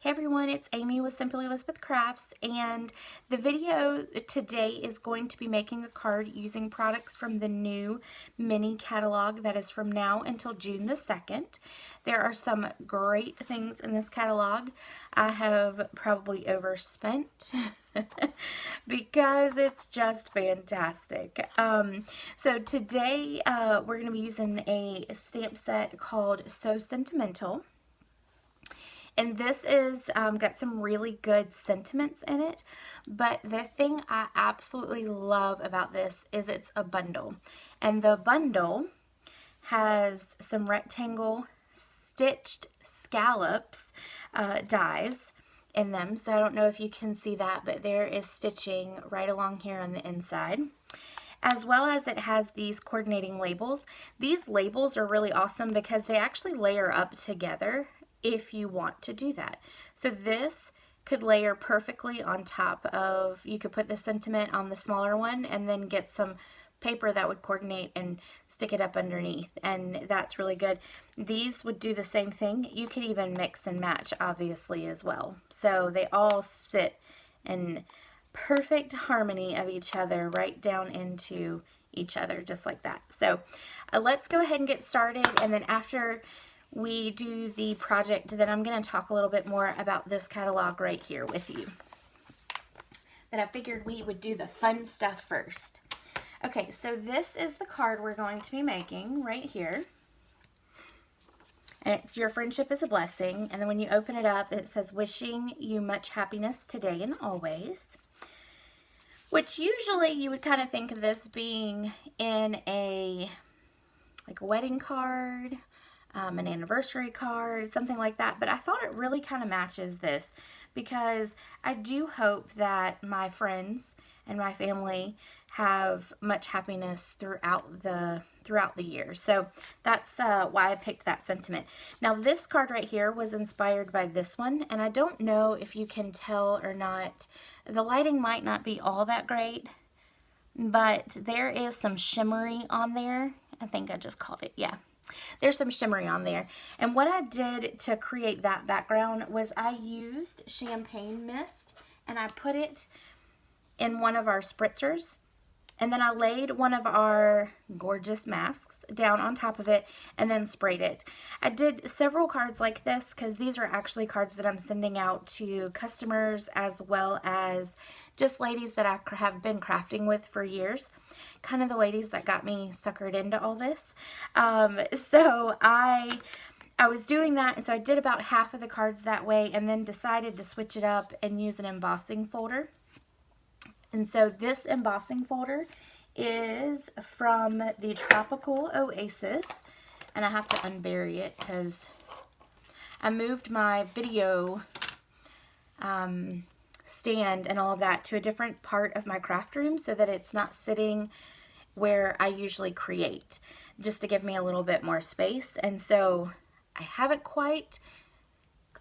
Hey everyone, it's Amy with Simply Elizabeth Crafts, and the video today is going to be making a card using products from the new mini catalog that is from now until June the 2nd. There are some great things in this catalog. I have probably overspent because it's just fantastic. So today we're going to be using a stamp set called So Sentimental. And this is got some really good sentiments in it, but the thing I absolutely love about this is it's a bundle. And the bundle has some rectangle stitched scallops dies in them. So I don't know if you can see that, but there is stitching right along here on the inside. As well as it has these coordinating labels. These labels are really awesome because they actually layer up together if you want to do that. So this could layer perfectly on top of, you could put the sentiment on the smaller one and then get some paper that would coordinate and stick it up underneath, and that's really good. These would do the same thing. You could even mix and match obviously as well. So they all sit in perfect harmony of each other right down into each other just like that. So let's go ahead and get started, and then after we do the project, then I'm going to talk a little bit more about this catalog right here with you. But I figured we would do the fun stuff first. Okay, so this is the card we're going to be making right here. And it's "Your friendship is a blessing." And then when you open it up, it says, "Wishing you much happiness today and always." Which usually you would kind of think of this being in a wedding card, an anniversary card, something like that. But I thought it really kind of matches this because I do hope that my friends and my family have much happiness throughout the year. So that's why I picked that sentiment. Now this card right here was inspired by this one, and I don't know if you can tell or not. The lighting might not be all that great, but there is some shimmery on there. I think I just called it, yeah. There's some shimmery on there. And what I did to create that background was I used champagne mist and I put it in one of our spritzers. And then I laid one of our gorgeous masks down on top of it and then sprayed it. I did several cards like this because these are actually cards that I'm sending out to customers as well as just ladies that I have been crafting with for years. Kind of the ladies that got me suckered into all this. So I was doing that, and so I did about half of the cards that way and then decided to switch it up and use an embossing folder. And so this embossing folder is from the Tropical Oasis, and I have to unbury it because I moved my video stand and all of that to a different part of my craft room so that it's not sitting where I usually create, just to give me a little bit more space. And so I haven't quite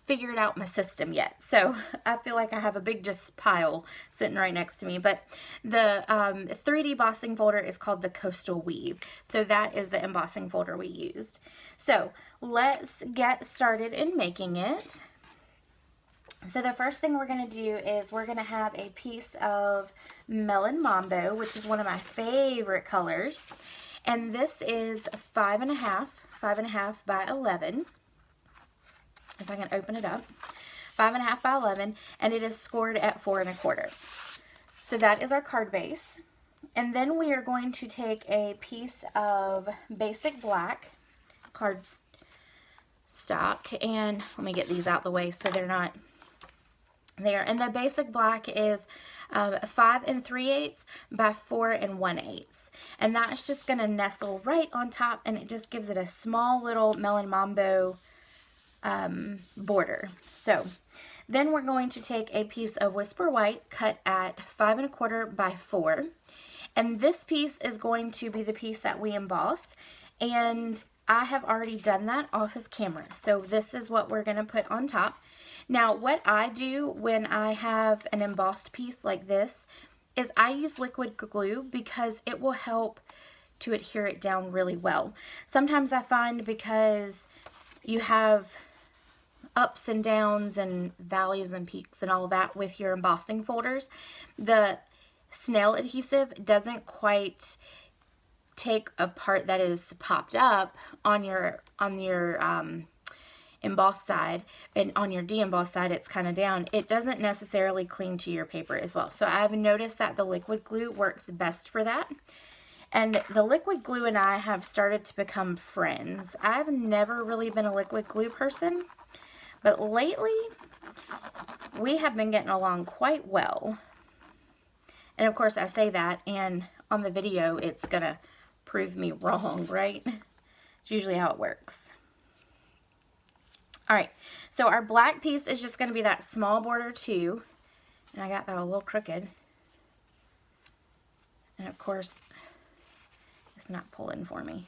figured out my system yet, so I feel like I have a big just pile sitting right next to me. But the 3D embossing folder is called the Coastal Weave, so that is the embossing folder we used. So let's get started in making it. So the first thing we're going to do is we're going to have a piece of Melon Mambo, which is one of my favorite colors, and this is 5.5 by 11. If I can open it up, 5.5 by 11, and it is scored at 4 1/4. So that is our card base. And then we are going to take a piece of basic black cardstock, and let me get these out the way so they're not there. And the basic black is 5 3/8 by 4 1/8. And that's just going to nestle right on top, and it just gives it a small little Melon Mambo border. So then we're going to take a piece of Whisper White cut at 5 1/4 by 4, and this piece is going to be the piece that we emboss, and I have already done that off of camera. So this is what we're going to put on top. Now what I do when I have an embossed piece like this is I use liquid glue because it will help to adhere it down really well. Sometimes I find because you have ups and downs and valleys and peaks and all of that with your embossing folders. The snail adhesive doesn't quite take a part that is popped up on your embossed side, and on your de-embossed side it's kind of down. It doesn't necessarily cling to your paper as well. So I've noticed that the liquid glue works best for that. And the liquid glue and I have started to become friends. I've never really been a liquid glue person, but lately we have been getting along quite well. And of course I say that, and on the video it's gonna prove me wrong, right? It's usually how it works. All right, so our black piece is just going to be that small border too, and I got that a little crooked, and of course it's not pulling for me.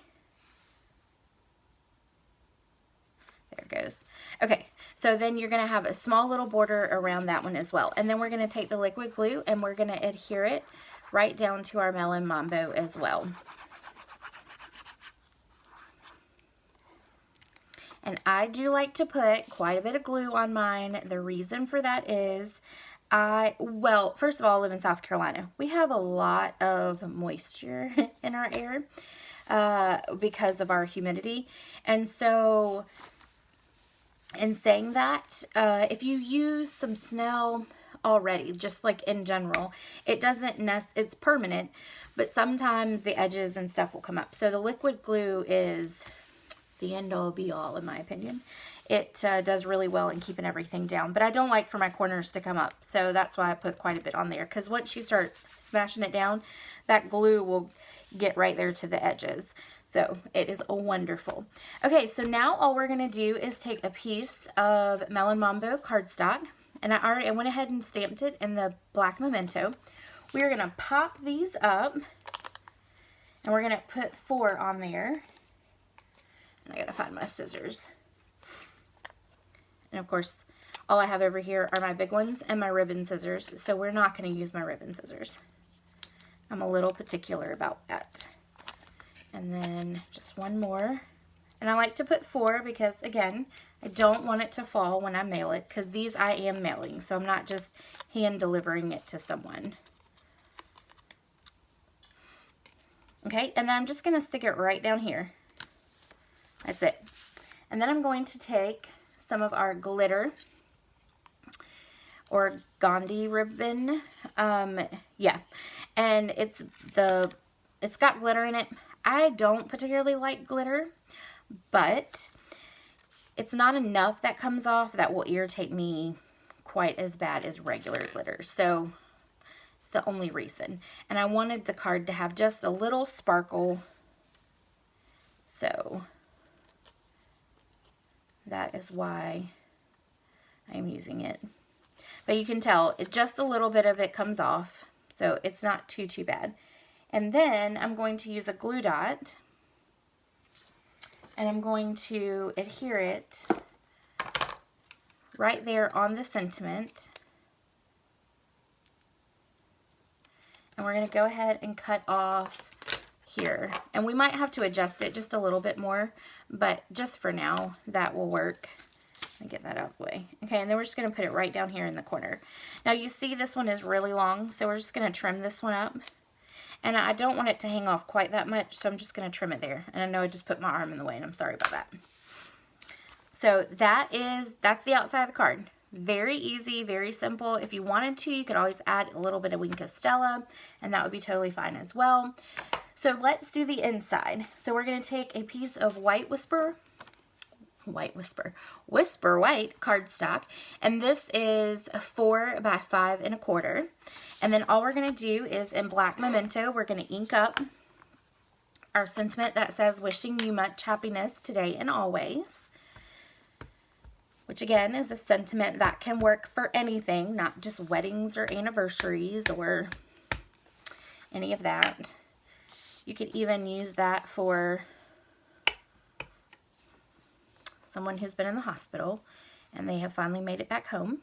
There it goes. Okay, so then you're going to have a small little border around that one as well, and then we're going to take the liquid glue and we're going to adhere it right down to our Melon Mambo as well. And I do like to put quite a bit of glue on mine. The reason for that is well, first of all, I live in South Carolina. We have a lot of moisture in our air because of our humidity. And so, in saying that, if you use some Snell already, just like in general, it doesn't it's permanent, but sometimes the edges and stuff will come up. So the liquid glue is the end all be all, in my opinion. It does really well in keeping everything down, but I don't like for my corners to come up, so that's why I put quite a bit on there, because once you start smashing it down, that glue will get right there to the edges. So it is wonderful. Okay, so now all we're going to do is take a piece of Melon Mambo cardstock, and I went ahead and stamped it in the Black Memento. We're going to pop these up, and we're going to put 4 on there. I gotta find my scissors. And of course, all I have over here are my big ones and my ribbon scissors, so we're not going to use my ribbon scissors. I'm a little particular about that. And then just one more. And I like to put 4 because, again, I don't want it to fall when I mail it, because these I am mailing, so I'm not just hand delivering it to someone. Okay, and then I'm just going to stick it right down here. That's it. And then I'm going to take some of our glitter or Gandhi ribbon. Yeah, and it's got glitter in it. I don't particularly like glitter, but it's not enough that comes off that will irritate me quite as bad as regular glitter. So it's the only reason. And I wanted the card to have just a little sparkle. So that is why I'm using it. But you can tell just a little bit of it comes off, so it's not too bad. And then I'm going to use a glue dot, and I'm going to adhere it right there on the sentiment. And we're going to go ahead and cut off here, and we might have to adjust it just a little bit more, but just for now that will work. Let me get that out of the way. Okay, and then we're just going to put it right down here in the corner. Now you see this one is really long, so we're just going to trim this one up, and I don't want it to hang off quite that much, so I'm just going to trim it there. And I know I just put my arm in the way, and I'm sorry about that. So that's the outside of the card. Very easy, very simple. If you wanted to, you could always add a little bit of Wink of Stella, and that would be totally fine as well. So let's do the inside. So we're going to take a piece of Whisper White cardstock, and this is 4 by 5 1/4. And then all we're going to do is, in Black Memento, we're going to ink up our sentiment that says, "Wishing you much happiness today and always," which again is a sentiment that can work for anything, not just weddings or anniversaries or any of that. You could even use that for someone who's been in the hospital and they have finally made it back home.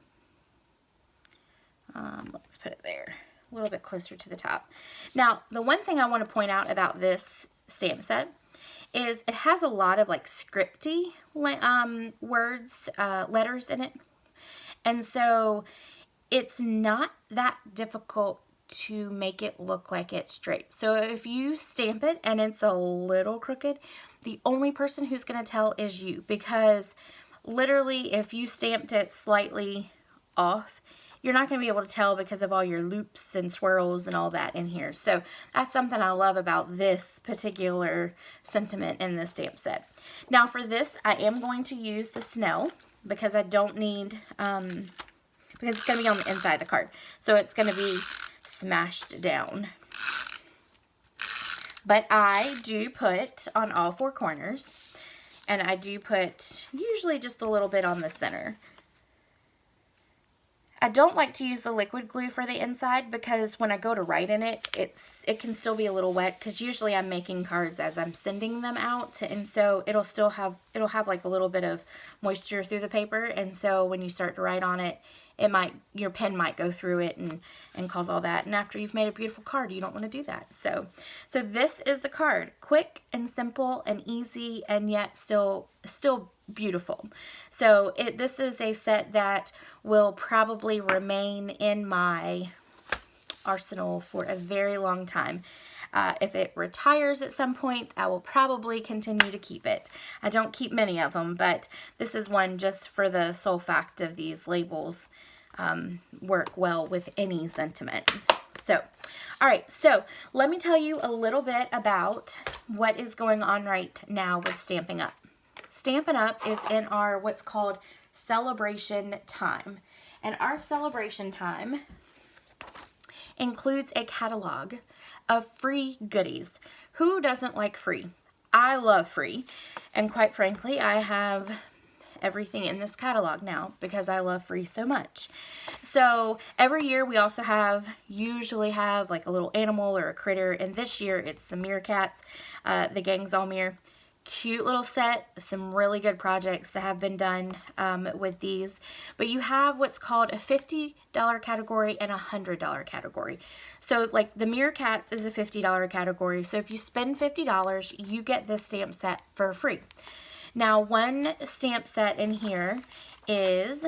Let's put it there, a little bit closer to the top. Now, the one thing I want to point out about this stamp set is it has a lot of like scripty words, letters in it. And so it's not that difficult to make it look like it's straight. So if you stamp it and it's a little crooked, the only person who's going to tell is you, because literally if you stamped it slightly off, you're not going to be able to tell because of all your loops and swirls and all that in here. So that's something I love about this particular sentiment in this stamp set. Now for this, I am going to use the Snell because I don't need, because it's going to be on the inside of the card. So it's going to be smashed down. But I do put on all four corners, and I do put usually just a little bit on the center. I don't like to use the liquid glue for the inside because when I go to write in it, it can still be a little wet, because usually I'm making cards as I'm sending them out, and so it'll have like a little bit of moisture through the paper, and so when you start to write on it, your pen might go through it and cause all that. And after you've made a beautiful card, you don't want to do that. So this is the card. Quick and simple and easy, and yet still beautiful. So this is a set that will probably remain in my arsenal for a very long time. If it retires at some point, I will probably continue to keep it. I don't keep many of them, but this is one just for the sole fact of these labels work well with any sentiment. So, all right, so let me tell you a little bit about what is going on right now with Stampin' Up. Stampin' Up is in our what's called Sale-A-Bration time. And our Sale-A-Bration time includes a catalog of free goodies. Who doesn't like free? I love free. And quite frankly, I have everything in this catalog now because I love free so much. So every year we also usually have like a little animal or a critter, and this year it's the meerkats, the Gang's All Mere. Cute little set, some really good projects that have been done with these. But you have what's called a $50 category and a $100 category. So like the meerkats is a $50 category. So if you spend $50, you get this stamp set for free. Now one stamp set in here is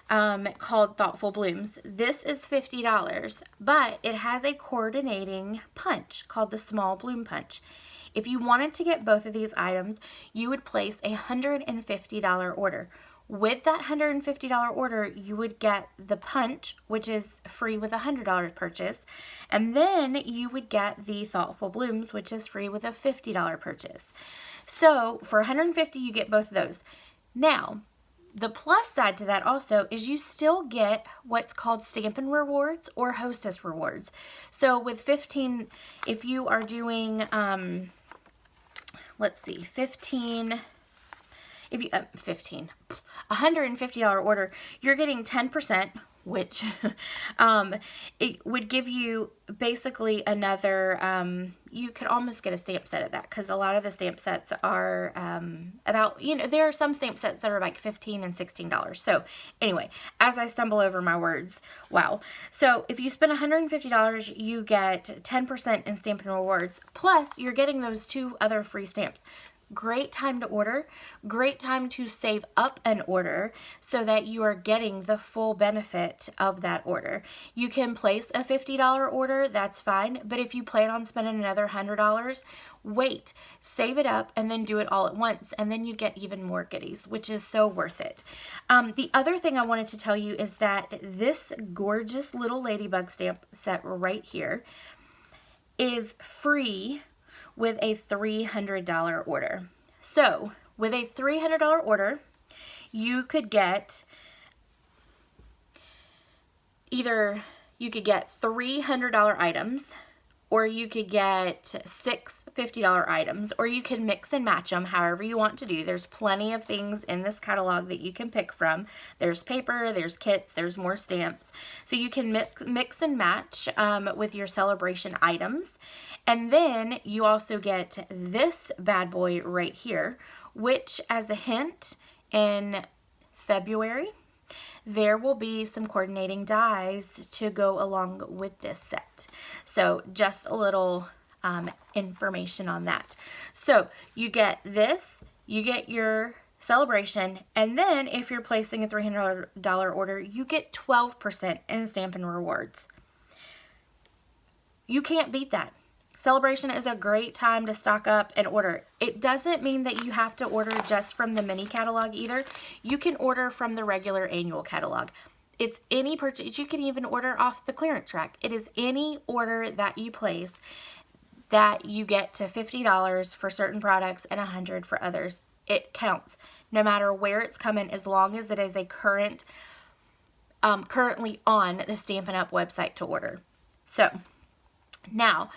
called Thoughtful Blooms. This is $50, but it has a coordinating punch called the Small Bloom Punch. If you wanted to get both of these items, you would place a $150 order. With that $150 order, you would get the punch, which is free with a $100 purchase, and then you would get the Thoughtful Blooms, which is free with a $50 purchase. So for $150, you get both of those. Now, the plus side to that also is you still get what's called Stampin' Rewards or Hostess Rewards. So with 15, if you are doing, let's see, $150 order, you're getting 10%, which it would give you basically another, you could almost get a stamp set at that, because a lot of the stamp sets are about, there are some stamp sets that are like $15 and $16. So anyway, as I stumble over my words, wow. So if you spend $150, you get 10% in Stampin' Rewards, plus you're getting those 2 other free stamps. Great time to order, great time to save up an order so that you are getting the full benefit of that order. You can place a $50 order, that's fine, but if you plan on spending another $100, wait, save it up, and then do it all at once, and then you get even more goodies, which is so worth it. The other thing I wanted to tell you is that this gorgeous little ladybug stamp set right here is free with a $300 order. So with a $300 order, you could get either $300 items, or you could get 6 $50 items, or you can mix and match them however you want to do. There's plenty of things in this catalog that you can pick from. There's paper, there's kits, there's more stamps. So you can mix and match with your Sale-A-Bration items. And then you also get this bad boy right here, which, as a hint, in February, there will be some coordinating dies to go along with this set. So just a little information on that. So you get this, you get your Sale-A-Bration, and then if you're placing a $300 order, you get 12% in Stampin' Rewards. You can't beat that. Sale-A-Bration is a great time to stock up and order. It doesn't mean that you have to order just from the mini catalog either. You can order from the regular annual catalog. It's any purchase. You can even order off the clearance rack. It is any order that you place that you get to $50 for certain products and $100 for others. It counts no matter where it's coming, as long as it is a currently on the Stampin' Up website to order. So now,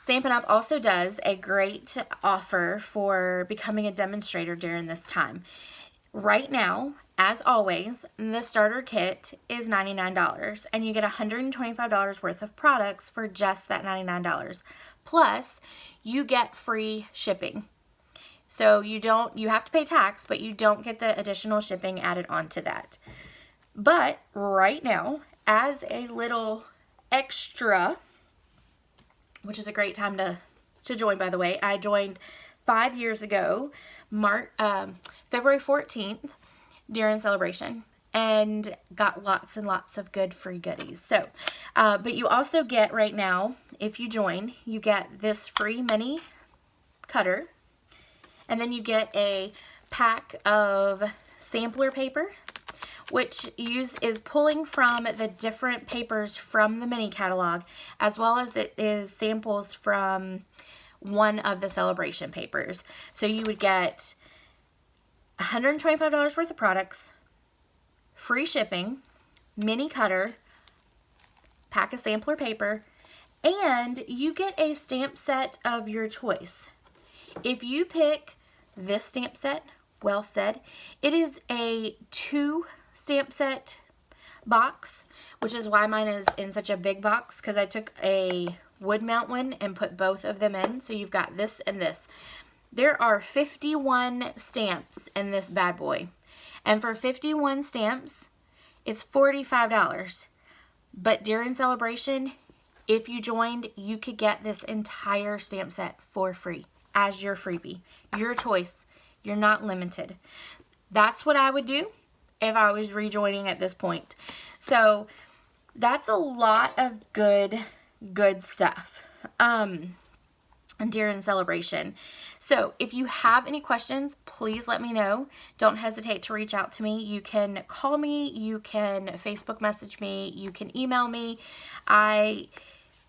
Stampin' Up also does a great offer for becoming a demonstrator during this time. Right now, as always, the starter kit is $99, and you get $125 worth of products for just that $99. Plus, you get free shipping. So you have to pay tax, but you don't get the additional shipping added onto that. But right now, as a little extra, which is a great time to join, by the way, I joined 5 years ago, February 14th, during Sale-A-Bration, and got lots and lots of good free goodies. So, but you also get right now, if you join, you get this free mini cutter, and then you get a pack of sampler paper, which is pulling from the different papers from the mini catalog, as well as it is samples from one of the Sale-A-Bration papers. So you would get $125 worth of products, free shipping, mini cutter, pack of sampler paper, and you get a stamp set of your choice. If you pick this stamp set, well said, it is a 2 stamp set box, which is why mine is in such a big box, because I took a wood mount one and put both of them in. So you've got this and this. There are 51 stamps in this bad boy, and for 51 stamps it's $45. But during Sale-A-Bration, if you joined, you could get this entire stamp set for free as your freebie. Your choice. You're not limited. That's what I would do if I was rejoining at this point. So that's a lot of good stuff during Sale-A-Bration. So if you have any questions, please let me know. Don't hesitate to reach out to me. You can call me, you can Facebook message me, you can email me. I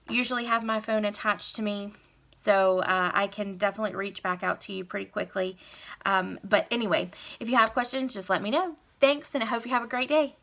usually have my phone attached to me, so I can definitely reach back out to you pretty quickly. But anyway, if you have questions, just let me know. Thanks, and I hope you have a great day.